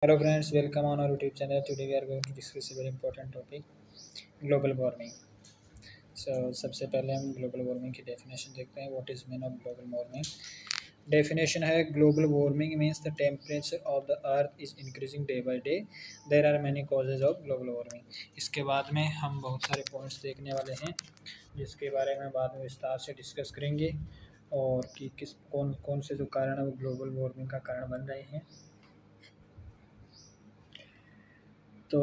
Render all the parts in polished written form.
Hello friends, welcome on our YouTube channel. Today we are going to discuss a very important topic, global warming. सबसे पहले हम global warming की definition देखते हैं. What is mean of global warming. Definition है global warming means the temperature of the earth is increasing day by day. There are many causes of global warming. इसके बाद में हम बहुत सारे पॉइंट्स देखने वाले हैं जिसके बारे में बाद में विस्तार से डिस्कस करेंगे और कि किस कौन कौन से जो कारण है वो ग्लोबल वार्मिंग का कारण बन रहे हैं. तो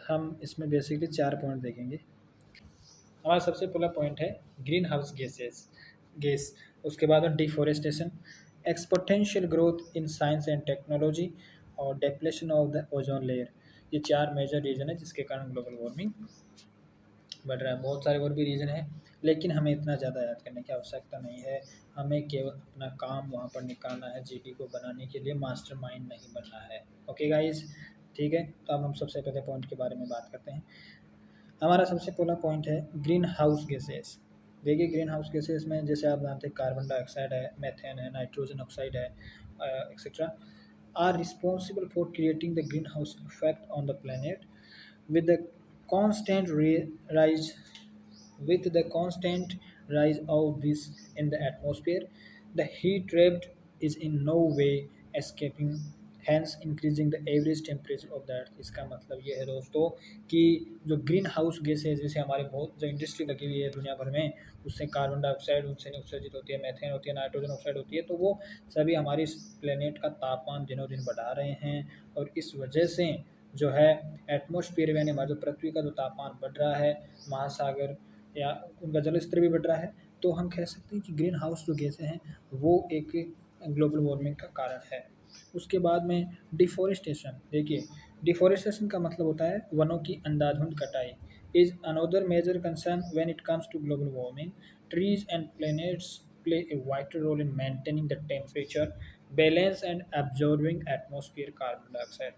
हम इसमें बेसिकली 4 पॉइंट देखेंगे. हमारा सबसे पहला पॉइंट है ग्रीन हाउस गैस. उसके बाद में deforestation, exponential growth in science and technology और depletion of the ozone layer. ये 4 मेजर रीज़न है जिसके कारण ग्लोबल वार्मिंग बढ़ रहा है. बहुत सारे और भी रीज़न है लेकिन हमें इतना ज़्यादा याद करने की आवश्यकता नहीं है. हमें केवल अपना काम वहाँ पर निकालना है. जीडी को बनाने के लिए मास्टरमाइंड नहीं बनना है. ओके गाइस, ठीक है. तो अब हम सबसे पहले पॉइंट के बारे में बात करते हैं. हमारा सबसे पहला पॉइंट है ग्रीन हाउस गैसेस. देखिए ग्रीन हाउस गैसेस में जैसे आप जानते हैं कार्बन डाइऑक्साइड है, मेथेन है, नाइट्रोजन ऑक्साइड है, etcetera are responsible for creating the greenhouse effect on the planet. with the constant rise with the constant rise of this in the atmosphere, the heat trapped is in no way escaping, hence increasing the average temperature of the earth. इसका मतलब ये है दोस्तों कि जो green house gas है, जैसे हमारे बहुत जो इंडस्ट्री लगी हुई है दुनिया भर में, उससे कार्बन डाइऑक्साइड उनसे उत्सर्जित होती है, मैथेन होती है, नाइट्रोजन ऑक्साइड होती है, तो वो सभी हमारी इस प्लेनेट का तापमान दिनों दिन बढ़ा रहे हैं. और इस वजह से जो है एटमॉस्फेयर यानी हमारा जो पृथ्वी का जो तापमान बढ़ रहा है, महासागर या उनका जल स्तर भी बढ़ रहा है. तो हम कह सकते हैं कि ग्रीन हाउस जो गैसें हैं वो एक ग्लोबल वार्मिंग का कारण है. उसके बाद में डिफॉरेस्टेशन. देखिए डिफॉरेस्टेशन का मतलब होता है वनों की अंधाधुंध कटाई. Is another major concern when it comes to global warming. Trees and planets play a vital role in maintaining the temperature balance and absorbing atmosphere carbon dioxide.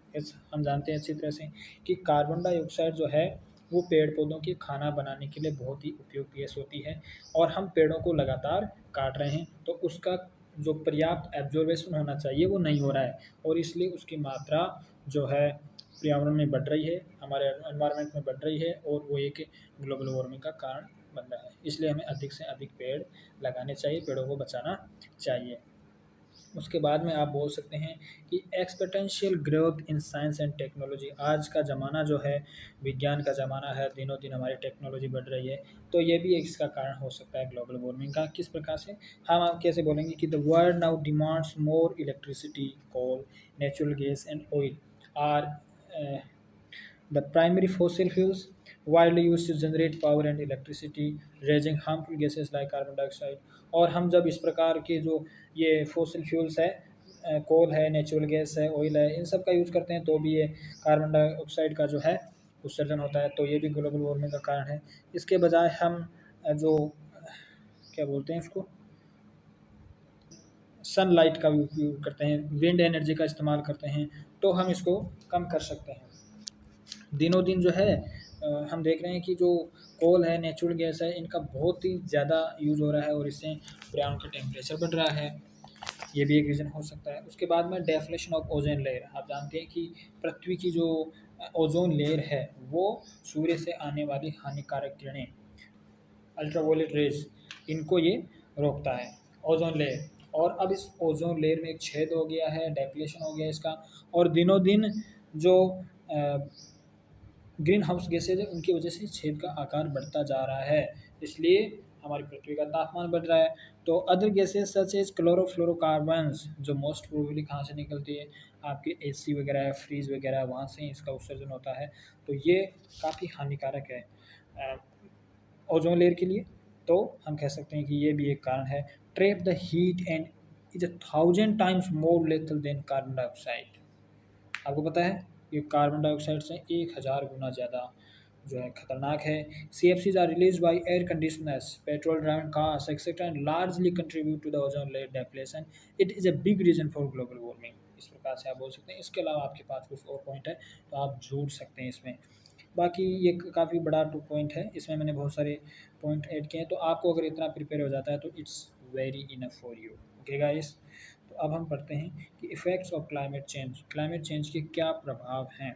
हम जानते हैं अच्छी तरह से कि कार्बन डाइऑक्साइड जो है वो पेड़ पौधों के खाना बनाने के लिए बहुत ही उपयोगी गैस होती है. और हम पेड़ों को लगातार काट रहे हैं तो उसका जो पर्याप्त एब्जॉर्बेशन होना चाहिए वो नहीं हो रहा है. और इसलिए उसकी मात्रा जो है पर्यावरण में बढ़ रही है, हमारे एनवायरनमेंट में बढ़ रही है और वो एक ग्लोबल वार्मिंग का कारण बन रहा है. इसलिए हमें अधिक से अधिक पेड़ लगाने चाहिए, पेड़ों को बचाना चाहिए. उसके बाद में आप बोल सकते हैं कि exponential growth in science and technology. आज का ज़माना जो है विज्ञान का ज़माना है, दिनों दिन हमारी टेक्नोलॉजी बढ़ रही है. तो ये भी एक इसका कारण हो सकता है ग्लोबल वार्मिंग का. किस प्रकार से हम आप कैसे बोलेंगे कि the world now demands more electricity, coal, natural gas and oil are the primary fossil fuels widely used to generate power and electricity, raising harmful gases like carbon dioxide. और हम जब इस प्रकार के जो ये फॉसिल फ्यूल्स है, कोल है, नेचुरल गैस है, ऑयल है, इन सब का यूज़ करते हैं तो भी ये कार्बन डाइऑक्साइड का जो है उत्सर्जन होता है. तो ये भी ग्लोबल वार्मिंग का कारण है. इसके बजाय हम जो क्या बोलते हैं इसको, सनलाइट का उपयोग करते हैं, विंड एनर्जी का इस्तेमाल करते हैं, तो हम इसको कम कर सकते हैं. दिनों दिन जो है हम देख रहे हैं कि जो कोल है, नेचुरल गैस है, इनका बहुत ही ज़्यादा यूज़ हो रहा है और इससे पर्यावरण का टेम्परेचर बढ़ रहा है. ये भी एक रीज़न हो सकता है. उसके बाद में डेफ्लेशन ऑफ ओजोन लेयर. आप जानते हैं कि पृथ्वी की जो ओजोन लेयर है वो सूर्य से आने वाली हानिकारक किरणें, अल्ट्रावायलेट रेज, इनको ये रोकता है, ओजोन लेयर. और अब इस ओजोन लेयर में एक छेद हो गया है, डेप्लेशन हो गया इसका. और दिनों दिन जो ग्रीन हाउस गैसेज है उनकी वजह से छेद का आकार बढ़ता जा रहा है. इसलिए हमारी पृथ्वी का तापमान बढ़ रहा है. तो other gases such as chlorofluorocarbons जो मोस्ट प्रोबेबली कहाँ से निकलती है, आपके एसी वगैरह, फ्रीज वगैरह, वहाँ से इसका उत्सर्जन होता है. तो ये काफ़ी हानिकारक है ओजोन लेयर के लिए. तो हम कह सकते हैं कि ये भी एक कारण है. Trap the heat and is 1,000 times more lethal than carbon dioxide. आपको पता है ये कार्बन डाइऑक्साइड से 1000 गुना ज़्यादा जो है खतरनाक है. C F Cs are release by air conditioners, petrol driven cars etcetera and largely contribute to the ozone layer depletion. It is a big reason for global warming. इस प्रकार से आप बोल सकते हैं. इसके अलावा आपके पास कुछ और पॉइंट है तो आप जोड़ सकते हैं इसमें. बाकी ये काफ़ी बड़ा पॉइंट है, इसमें मैंने बहुत सारे पॉइंट ऐड किए हैं. तो आपको अगर इतना प्रिपेयर हो जाता है तो it's very enough for you. Okay guys, तो अब हम पढ़ते हैं कि इफ़ेक्ट्स ऑफ क्लाइमेट चेंज के क्या प्रभाव हैं,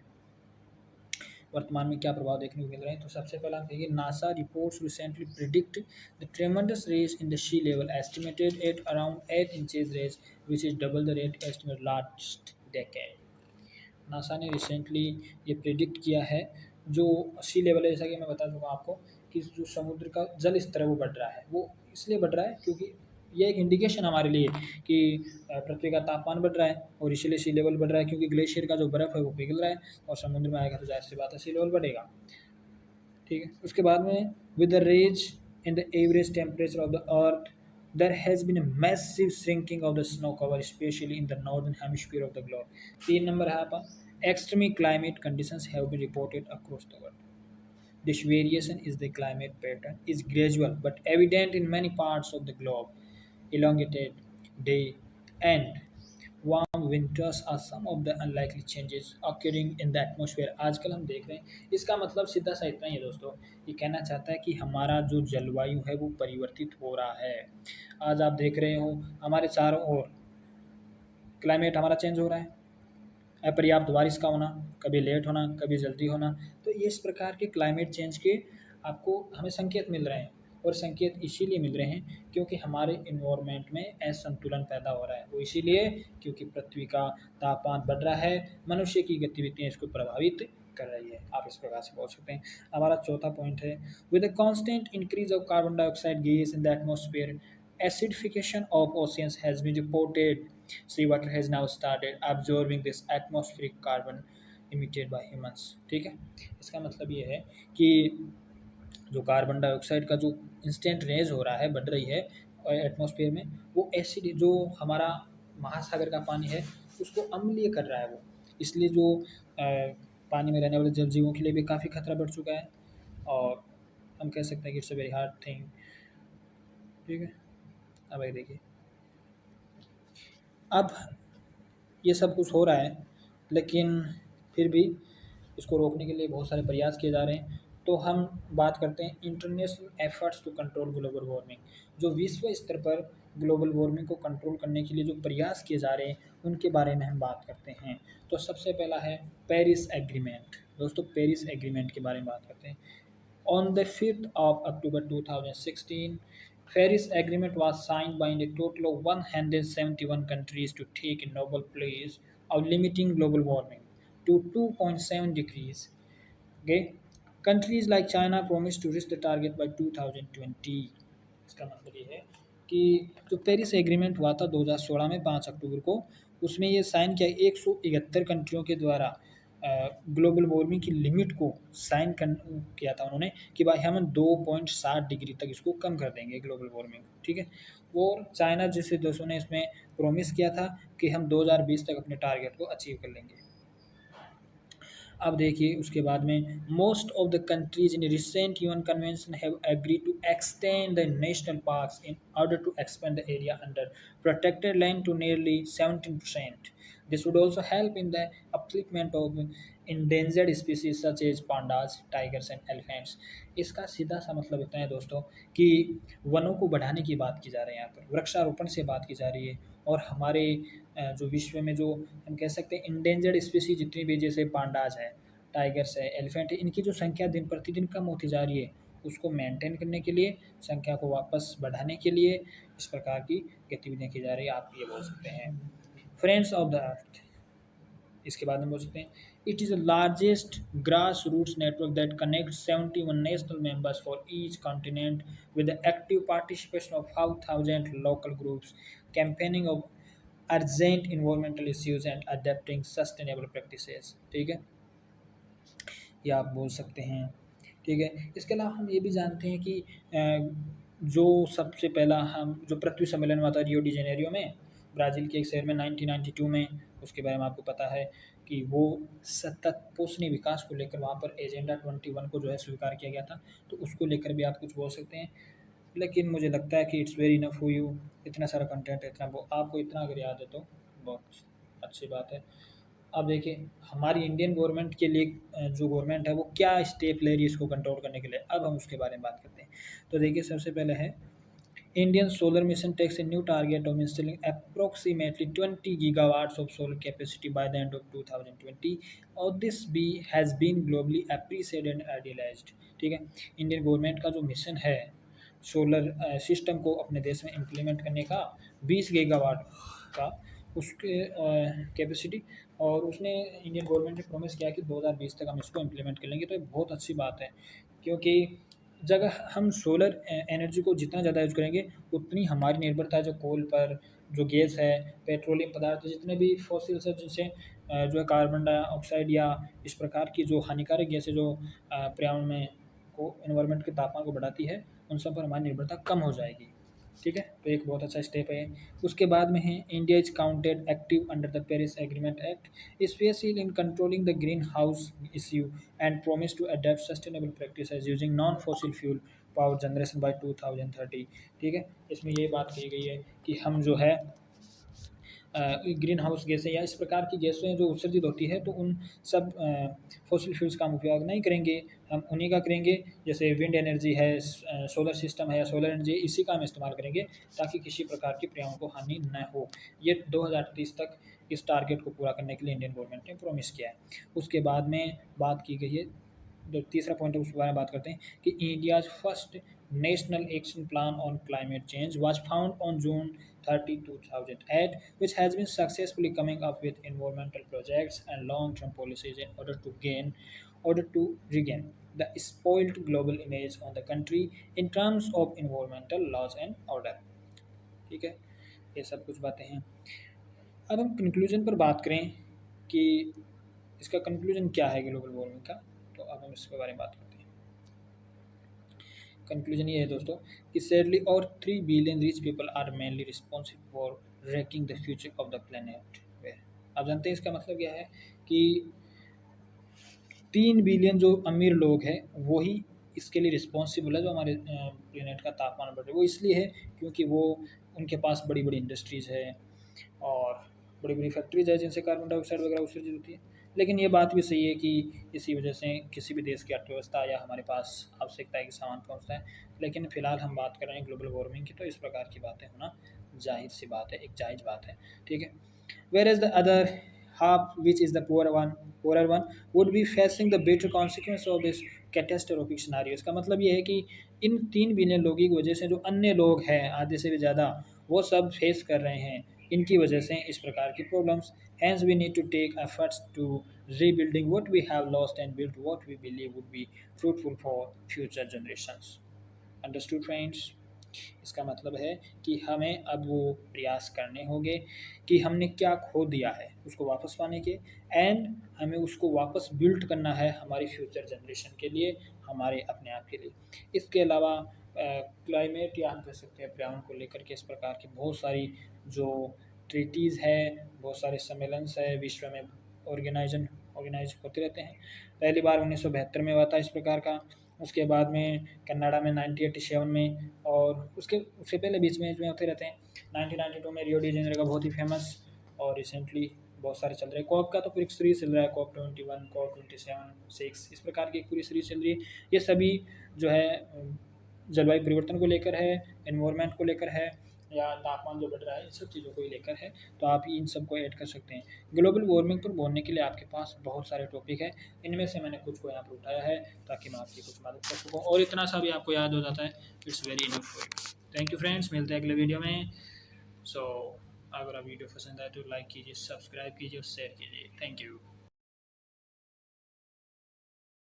वर्तमान में क्या प्रभाव देखने को मिल रहे हैं। तो सबसे पहला हम देखिए, NASA reports recently predict the tremendous rise in the sea level estimated at around 8 inches rise which is double the rate estimate last decade. NASA ने रिसेंटली ये प्रिडिक्ट किया है, जो सी लेवल है, जैसा कि मैं बता चुका आपको कि जो समुद्र का जल स्तर है वो बढ़ रहा है। वो इसलिए बढ़ रहा है क्योंकि ये एक इंडिकेशन हमारे लिए कि पृथ्वी का तापमान बढ़ रहा है, और इसीलिए सी लेवल बढ़ रहा है क्योंकि ग्लेशियर का जो बर्फ़ है वो पिघल रहा है और समुद्र में आएगा तो ज़ाहिर सी बात है सी लेवल बढ़ेगा। ठीक है, उसके बाद में with the rise in the average temperature of the earth there has been a massive shrinking of the snow cover, especially in the northern hemisphere of the globe. 3 number है आपका, extreme climate conditions have been reported across the world. This variation is the climate pattern is gradual but evident in many parts of the globe. Elongated day and warm winters are some of the unlikely changes occurring in the atmosphere. आजकल हम देख रहे हैं, इसका मतलब सीधा सा इतना ही है दोस्तों, ये कहना चाहता है कि हमारा जो जलवायु है वो परिवर्तित हो रहा है। आज आप देख रहे हो हमारे चारों ओर क्लाइमेट हमारा चेंज हो रहा है, अपर्याप्त बारिश का होना, कभी लेट होना, कभी जल्दी होना। तो ये इस प्रकार के क्लाइमेट चेंज के आपको हमें संकेत मिल रहे हैं, और संकेत इसीलिए मिल रहे हैं क्योंकि हमारे इन्वायरमेंट में असंतुलन पैदा हो रहा है। वो इसीलिए क्योंकि पृथ्वी का तापमान बढ़ रहा है, मनुष्य की गतिविधियाँ इसको प्रभावित कर रही है। आप इस प्रकार से बोल सकते हैं। हमारा चौथा पॉइंट है, with the constant increase of carbon dioxide gas in the atmosphere, acidification of oceans has been reported. Seawater has now started absorbing this atmospheric carbon emitted by humans. ठीक है, इसका मतलब ये है कि जो कार्बन डाइऑक्साइड का जो इंस्टेंट रेज हो रहा है, बढ़ रही है एटमॉस्फेयर में, वो एसिड जो हमारा महासागर का पानी है उसको अम्लीय कर रहा है। वो इसलिए जो पानी में रहने वाले जल जीवों के लिए भी काफ़ी खतरा बढ़ चुका है, और हम कह सकते हैं कि it's a very hard thing. ठीक है, अब ये देखिए, अब ये सब कुछ हो रहा है लेकिन फिर भी इसको रोकने के लिए बहुत सारे प्रयास किए जा रहे हैं। तो हम बात करते हैं international efforts to control global warming. जो विश्व स्तर पर ग्लोबल वार्मिंग को कंट्रोल करने के लिए जो प्रयास किए जा रहे हैं उनके बारे में हम बात करते हैं। तो सबसे पहला है पेरिस एग्रीमेंट। दोस्तों, पेरिस एग्रीमेंट के बारे में बात करते हैं। On the 5th of October 2016, Paris Agreement was signed by a total of 171 countries to take a noble pledge of limiting global warming to 2.7 degrees. Okay? Countries like China promised to reach the target by 2020. इसका मतलब ये है कि जो Paris agreement हुआ था 2016 में 5 अक्टूबर को, उसमें ये साइन किया 171 कंट्रियों के द्वारा ग्लोबल वार्मिंग की लिमिट को साइन किया था उन्होंने कि भाई हम 2.7 डिग्री तक इसको कम कर देंगे ग्लोबल वार्मिंग। ठीक है, और चाइना जैसे देशों ने इसमें प्रॉमिस किया था कि हम 2020 तक अपने टारगेट को अचीव कर लेंगे। अब देखिए उसके बाद में, most of the countries in recent UN convention have agreed to extend the national parks in order to expand the area under protected land to nearly 17%. This would also help in the upliftment of endangered species such as pandas, tigers and elephants. इसका सीधा सा मतलब इतना है दोस्तों कि वनों को बढ़ाने की बात की जा रही है, यहाँ पर वृक्षारोपण से बात की जा रही है, और हमारे जो विश्व में जो हम कह सकते हैं इंडेंजर्ड स्पीसीज जितनी भी, जैसे पांडाज है, टाइगर्स है, एलिफेंट है, इनकी जो संख्या दिन प्रतिदिन कम होती जा रही है, उसको मेंटेन करने के लिए, संख्या को वापस बढ़ाने के लिए इस प्रकार की गतिविधियाँ की जा रही है। आप ये बोल सकते हैं फ्रेंड्स ऑफ द अर्थ। इसके बाद में बोल सकते हैं, it is the largest grass roots network that connect 71 national members for each continent with the active participation of 5,000 local groups campaigning of urgent environmental issues and adapting sustainable practices. ठीक है, ये आप बोल सकते हैं। ठीक है, इसके अलावा हम ये भी जानते हैं कि जो सबसे पहला हम जो पृथ्वी सम्मेलन हुआ था रियो डी जेनेरियो में, ब्राज़ील के एक शहर में 1992 में, उसके बारे में आपको पता है कि वो सतत पोषणीय विकास को लेकर वहाँ पर एजेंडा 21 को जो है स्वीकार किया गया था। तो उसको लेकर भी आप कुछ बोल सकते हैं, लेकिन मुझे लगता है कि it's very enough for you. इतना सारा कंटेंट है, इतना आपको इतना अगर याद है तो बहुत अच्छी बात है। अब देखिए हमारी इंडियन गवर्नमेंट के लिए जो गवर्नमेंट है वो क्या स्टेप ले रही है इसको कंट्रोल करने के लिए, अब हम उसके बारे में बात करते हैं। तो देखिए सबसे पहले है Indian solar mission takes a new target of installing approximately 20 gigawatts of solar capacity by the end of 2020 और this भी has been globally appreciated and idealized। ठीक है, इंडियन गवर्नमेंट का जो मिशन है सोलर सिस्टम को अपने देश में इम्प्लीमेंट करने का 20 गीगावाट का उसके कैपेसिटी, और उसने इंडियन गवर्नमेंट ने प्रॉमिस किया कि 2020 तक हम इसको इम्प्लीमेंट कर लेंगे। तो ये बहुत अच्छी बात है, क्योंकि जगह हम सोलर एनर्जी को जितना ज़्यादा यूज़ करेंगे उतनी हमारी निर्भरता जो कोल पर, जो गैस है, पेट्रोलियम पदार्थ, जितने भी फॉसिल्स है जिनसे जो है कार्बन डाइऑक्साइड या इस प्रकार की जो हानिकारक गैसें जो पर्यावरण में को एनवायरनमेंट के तापमान को बढ़ाती है, उन सब पर हमारी निर्भरता कम हो जाएगी। ठीक है, तो एक बहुत अच्छा स्टेप है। उसके बाद में है India is counted active under the Paris agreement act specially in controlling the greenhouse issue and promise to adapt sustainable practices using non fossil fuel power generation by 2030। ठीक है, इसमें ये बात कही गई है कि हम जो है ग्रीन हाउस गैसें या इस प्रकार की गैसें जो उत्सर्जित होती है तो उन सब फॉसिल फ्यूल्स का हम उपयोग नहीं करेंगे, हम उन्हीं का करेंगे। जैसे विंड एनर्जी है, सोलर सिस्टम है या सोलर एनर्जी, इसी का हम इस्तेमाल करेंगे ताकि किसी प्रकार की पर्यावरण को हानि न हो। ये 2030 तक इस टारगेट को पूरा करने के लिए इंडियन गवर्नमेंट ने प्रॉमिस किया है। उसके बाद में बात की गई है, जो तीसरा पॉइंट है उसके बारे में बात करते हैं कि India's first national action plan on climate change was found on June 30, 2008, which has been successfully coming up with environmental projects and long-term policies in order to regain the spoiled global image on the country in terms of environmental laws and order। ठीक है, ये सब कुछ बातें हैं। अब हम conclusion पर बात करें कि इसका कंक्लूजन क्या है ग्लोबल वार्मिंग का, तो अब हम इसके बारे में बात करते हैं। कंक्लूजन ये है दोस्तों कि सैडली और 3 billion rich people are mainly responsible for wrecking the future of the planet. आप जानते हैं इसका मतलब क्या है कि 3 बिलियन जो अमीर लोग हैं वही इसके लिए रिस्पॉन्सिबल है, जो हमारे प्लेनेट का तापमान बढ़ रहा है। वो इसलिए है क्योंकि वो उनके पास बड़ी बड़ी इंडस्ट्रीज़ है और बड़ी बड़ी फैक्ट्रीज है जिनसे कार्बन डाइऑक्साइड वगैरह उत्सर्जित होती है। लेकिन ये बात भी सही है कि इसी वजह से किसी भी देश की अर्थव्यवस्था या हमारे पास आवश्यकता है कि सामान पहुंचता है। लेकिन फ़िलहाल हम बात कर रहे हैं ग्लोबल वार्मिंग की, तो इस प्रकार की बातें होना जाहिर सी बात है, एक जायज़ बात है। ठीक है, where is the other half, which is the poorer one would be facing the better consequence of this catastrophic scenario। इसका मतलब ये है कि इन 3 बिलियन लोगों की वजह से जो अन्य लोग हैं आधे से भी ज़्यादा, वो सब फेस कर रहे हैं इनकी वजह से इस प्रकार की problems. Hence we need to take efforts to rebuilding what we have lost and build what we believe would be fruitful for future generations। Understood friends, इसका मतलब है कि हमें अब वो प्रयास करने होंगे कि हमने क्या खो दिया है उसको वापस पाने के, एंड हमें उसको वापस बिल्ड करना है हमारी फ्यूचर जनरेशन के लिए, हमारे अपने आप के लिए। इसके अलावा क्लाइमेट या हम कह सकते हैं पर्यावरण को लेकर के इस प्रकार की बहुत सारी जो ट्रीटीज़ है, बहुत सारे सम्मेलन है विश्व में ऑर्गेनाइज होते रहते हैं। पहली बार 1972 में हुआ था इस प्रकार का, उसके बाद में कनाडा में 1987 में, और उससे पहले बीच में होते रहते हैं। 1992 में रियो डी जेनेरो का बहुत ही फेमस, और रिसेंटली बहुत सारे चल रहे हैं। कॉप का तो पूरी सीरीज चल रहा है, कॉप 21, कॉप 27, 6, इस प्रकार की एक पूरी सीरीज चल रही है। ये सभी जो है जलवायु परिवर्तन को लेकर है, एनवायरनमेंट को लेकर है, या तापमान जो बढ़ रहा है, इन सब चीज़ों को ही लेकर है। तो आप इन सब को ऐड कर सकते हैं। ग्लोबल वार्मिंग पर बोलने के लिए आपके पास बहुत सारे टॉपिक है, इनमें से मैंने कुछ को यहाँ पर उठाया है ताकि मैं आपकी कुछ मदद कर सकूँ, और इतना सा भी आपको याद हो जाता है, it's very enough for you. Thank you friends, मिलते हैं अगले वीडियो में। सो अगर आप वीडियो पसंद आए तो लाइक कीजिए, सब्सक्राइब कीजिए और शेयर कीजिए। Thank you.